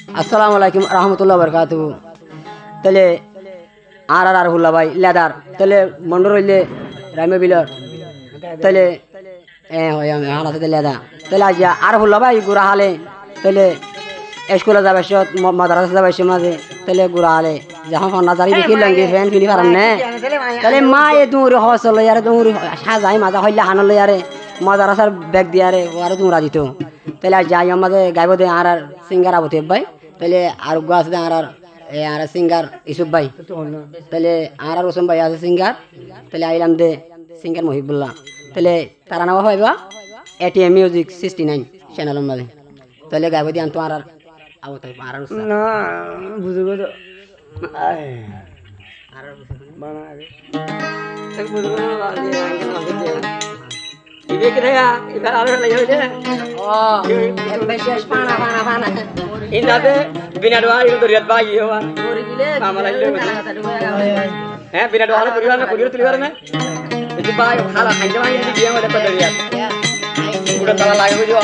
আসসালামু আলাইকুম রহমতুল্লাহ বরকাতু। তাহলে আর হুল্লা ভাই লেদার তাহলে মন্ডর হইলে রাইমে বিলর তাহলে হানাতে লেদা তাহলে আজ আর হুল্লা ভাই গুড়া হালে তাহলে স্কুলে যাবে মাদ্রাসা যাবে মাঝে তাহলে গুড়া হালে যখন নাজারি দেখি লঙ্গি ফ্যান ফিলি পারেন না তাহলে মা এ দূর হসল ইয়ারে দূর সাজাই মাজা হইলে হানল ইয়ারে মাদ্রাসার ব্যাগ দিয়ারে আর দূরা দিত তাহলে আজ যাই আমাদের গাইব দে আর সিঙ্গার আবতে ভাই তাহলে আর গো আছে আর সিঙ্গার ইসুফ ভাই তাহলে আর রসম ভাই আছে সিঙ্গার তাহলে আইলাম দে সিঙ্গার মহিবুল্লাহ তাহলে তারা নামা হইবা ATM মিউজিক 69 চ্যানেলের মাঝে তাহলে গাইব দিয়ে আনতো আর আবতে আর না বুঝবো তো বানা আগে এক বুঝবো ইবে কে দেয়া এবার আর লাগি হইছে ও বেশেষ পানা পানা পানা ইনাতে বিনা দোয়া ইলো দরিয়াত বাগি হওয়া করে গিলে মামলা ইলো হ্যাঁ বিনা দোয়া হলে পরিবার না পরিবার তুলিবার না এই বাই খালা খাইতে বাগি দি দিয়া মতে দরিয়াত পুরো তালা লাগবে দিও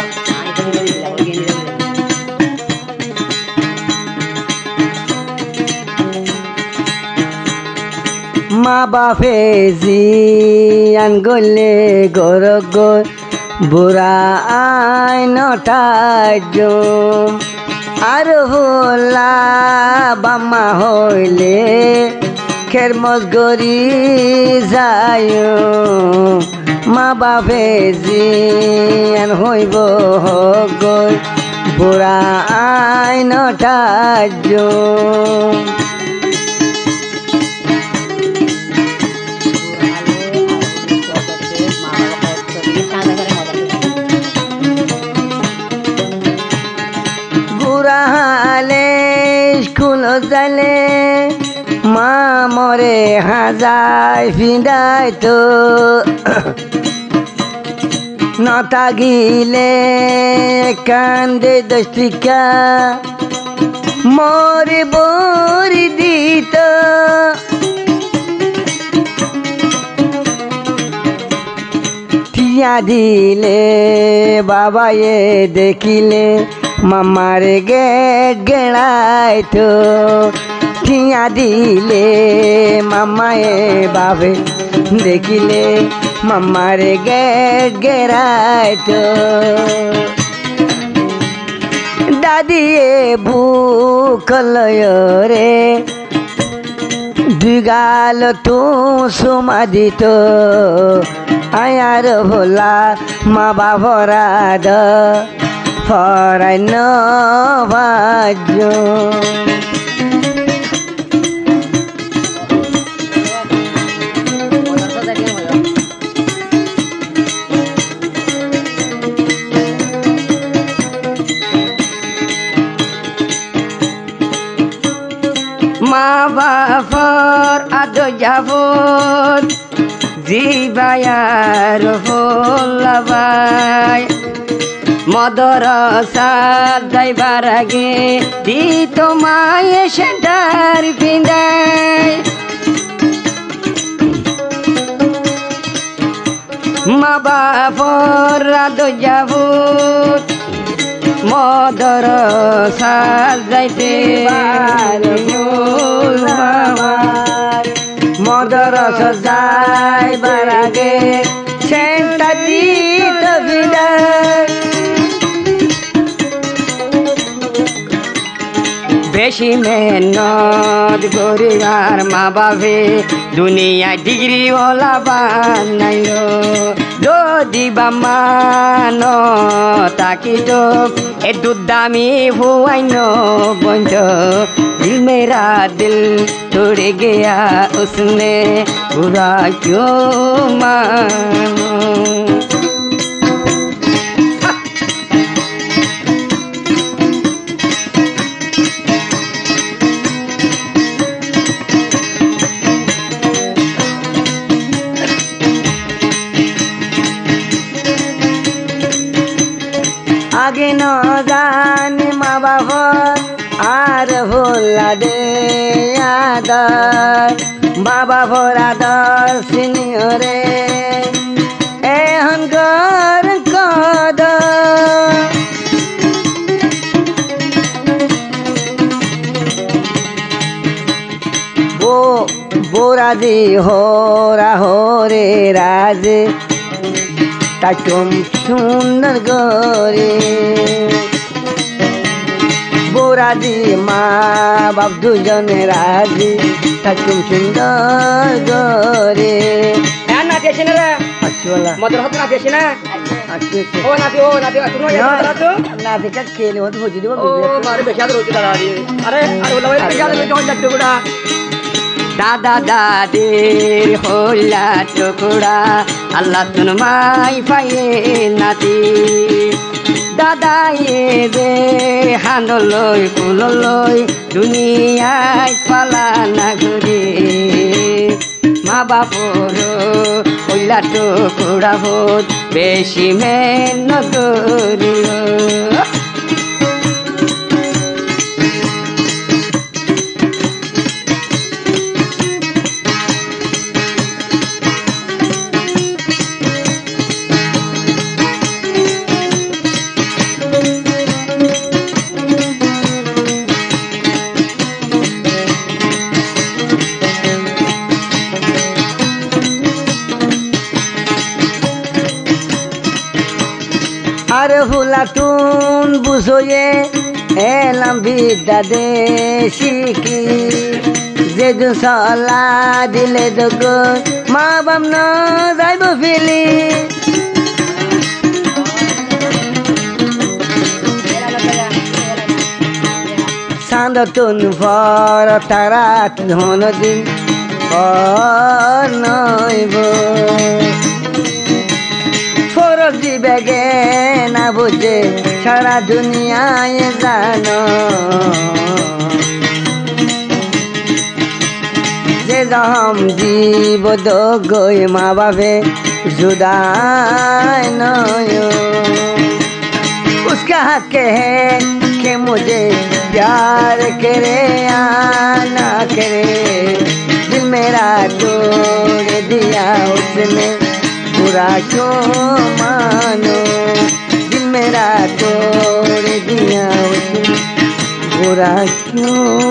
মা বাপে জিয়ান গলে গর গর বুড়া আইনটাজ আর হলা বাম্মা হইলে খেরমজ গরি যায় মা বাপে জিয়ান হইব গর বুড়া আইনটাজ গুড়ালে স্কুল যাইলে মা মরে হাজাই ফিদাই তো নতা গিলে কান্দে দশটিকা মরে বরি দিত টিয়া দিলে বাবায়ে দেখিলে মামারে গেট গেড়াই তো ঠিয়া দিলে মামায়ে বাবে দেখিলে মামারে গেট গেড়াই তো দাদিয়ে ভুকলয় রে দুগাল তু সুমা দিত আয়ার ভোলা মা বাবরা দ ফরাই নবাজ মা বাপর আদ যাবত জিবায়ার হলাবাই মদরসার যাইবার আগে দিত মায়ে সেটার পিন্দাই মা বাপর রাত যাব মদরসার যাইতে মদরসা যাইবার আগে সেটা দিত বিদায় বেশি মেহনত করিবার মা বাপে দুনিয়ায় ডিগ্রি ওলা বানাইল যদি বা মান তাকি তো এ দুদামি হুয়াইন বন্ধ দিল মেরা দিল তোড়ে গেয়া উসনে বুরা ক্यों মানো আগে ন জানি মা বাবা আর ভোলা দে আদর বাবা ভোলা দর সিনিয়রে এখন গর কদ बोरादी हो रहा रे राज ताकुम सुंदर गोरे बोरादी माँ बाप दुजने राजी ताकुम सुंदर गोरे হ্যাঁ নাতি আসে না রে अच्छी वाला মদর হতো নাতি আসে না अच्छी ও নাতি তুমি আছো ना देखा खेले हो तो हो जी ও মারে বেশি আদর হচ্ছে দাদা আরে আরে ওলা বেশি আদর হচ্ছে কোন জায়গা গুড়া দাদা দাদির হইলা টুকুরা আল্লাহ তুন মাই পায়ে নাতি দাদা এ রে হান্দলই কুললই দুনিয়ায় পালা না ঘুরে মা বাপর হইলা টুকুরা ভোট বেশি মেহনত করিও আরে হুলাটুন বুঝয়ে এলাম বিদ্যা দেশিকি যে দুসলা দিলে দগ মা বাম ন যাইব ফিলি চান্দতুন ভর তারা ধন দিন নইব ফরক দিবে গে না বুঝে সারা দুনিয়ায় জানো যে রহম জীব দগই মা বাপে जुदाई नय उसका हक है कि मुझे प्यार करे या ना करे दिल मेरा तोड़ दिया उसने बुरा क्यों मानो दिल मेरा तोड़ दिया उसने बुरा क्यों